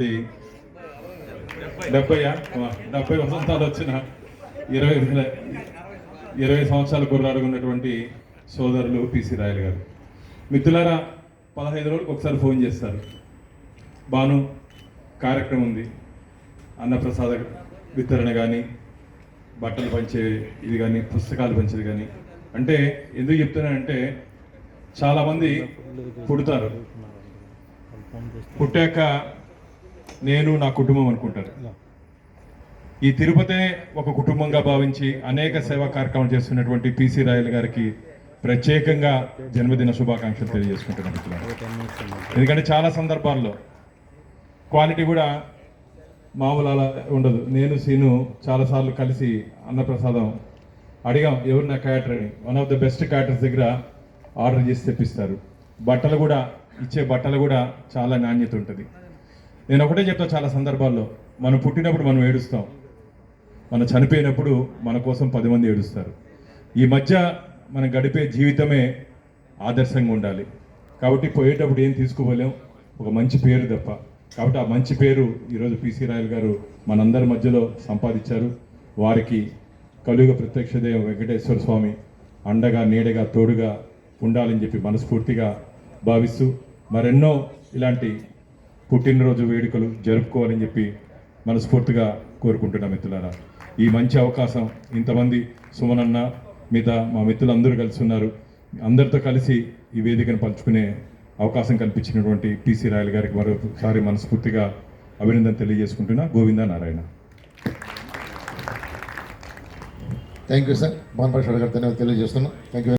జరుపుకుంటున్నటువంటి 70 వసంతాలు వచ్చిన 20 సంవత్సరాల కుర్రాడుగా ఉన్నటువంటి సోదరులు పిసి రాయలు గారు. మిత్రులారా, 15 రోజులకు ఒకసారి ఫోన్ చేస్తారు, బాను కార్యక్రమం ఉంది, అన్నప్రసాద వితరణ కానీ, బట్టలు పంచే ఇది కానీ, పుస్తకాలు పంచేది కానీ. అంటే ఎందుకు చెప్తున్నానంటే, చాలామంది పుడతారు, పుట్టాక నేను నా కుటుంబం అనుకుంటారు. ఈ తిరుపతే ఒక కుటుంబంగా భావించి అనేక సేవా కార్యక్రమాలు చేస్తున్నటువంటి పిసి రాయలు గారికి ప్రత్యేకంగా జన్మదిన శుభాకాంక్షలు తెలియజేసుకుంటున్నాను. ఎందుకంటే చాలా సందర్భాల్లో క్వాలిటీ కూడా మామూలు అలా ఉండదు. నేను సీను చాలాసార్లు కలిసి అన్నప్రసాదం అడిగాం, ఎవరు నా క్యాటర్ అని. వన్ ఆఫ్ ద బెస్ట్ క్యాటర్స్ దగ్గర ఆర్డర్ చేసి తెప్పిస్తారు. బట్టలు కూడా ఇచ్చే బట్టలు కూడా చాలా నాణ్యత ఉంటుంది. నేను ఒకటే చెప్తా, చాలా సందర్భాల్లో మనం పుట్టినప్పుడు మనం ఏడుస్తాం, మనం చనిపోయినప్పుడు మన కోసం 10 మంది ఏడుస్తారు. ఈ మధ్య మనం గడిపే జీవితమే ఆదర్శంగా ఉండాలి. కాబట్టి పోయేటప్పుడు ఏం తీసుకోలేం, ఒక మంచి పేరు తప్ప. కాబట్టి ఆ మంచి పేరు ఈరోజు పిసి రాయలు గారు మనందరి మధ్యలో సంపాదించారు. వారికి కలియుగ ప్రత్యక్ష దైవం వెంకటేశ్వర స్వామి అండగా నీడగా తోడుగా ఉండాలని చెప్పి మనస్ఫూర్తిగా భావిస్తూ, మరెన్నో ఇలాంటి పుట్టినరోజు వేడుకలు జరుపుకోవాలని చెప్పి మనస్ఫూర్తిగా కోరుకుంటున్నాం. మిత్రులారా, ఈ మంచి అవకాశం, ఇంతమంది సుమనన్న మిగతా మా మిత్రులందరూ కలిసి ఉన్నారు, అందరితో కలిసి ఈ వేదికను పంచుకునే అవకాశం కల్పించినటువంటి పిసి రాయలు గారికి మరోసారి మనస్ఫూర్తిగా అభినందన తెలియజేసుకుంటున్నా. Govinda Narayana. Thank you sir. Bhanuprasad గారు ధన్యవాదాలు తెలియజేస్తున్నాం. Thank you.